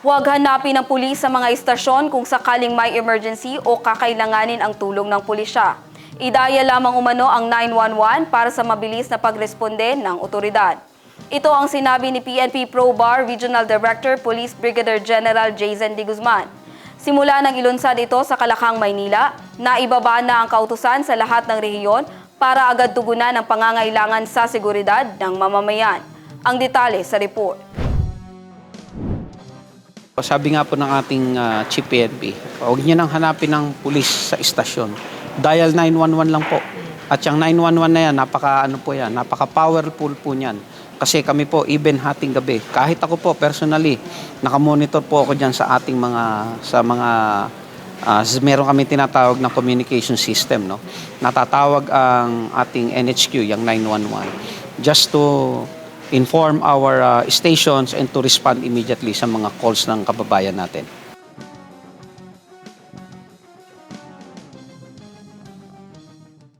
Huwag hanapin ng pulis sa mga istasyon kung sakaling may emergency o kakailanganin ang tulong ng pulisya. Idaya lamang umano ang 911 para sa mabilis na pagresponde ng otoridad. Ito ang sinabi ni PNP Pro-Bar Regional Director Police Brigadier General Jason D. Guzman. Simula nang ilunsad ito sa Kalakang, Maynila, naibaba na ang kautusan sa lahat ng rehiyon para agad tugunan ang pangangailangan sa seguridad ng mamamayan. Ang detalye sa report. Sabi nga po ng ating Chief PNP, huwag niyo nang hanapin ng pulis sa istasyon. Dial 911 lang po. At yung 911 na yan, napaka-powerful po niyan. Kasi kami po, even hating gabi, kahit ako po personally, nakamonitor po ako dyan sa ating meron kami tinatawag na communication system, no? Natatawag ang ating NHQ, yung 911, just to inform our stations and to respond immediately sa mga calls ng kababayan natin.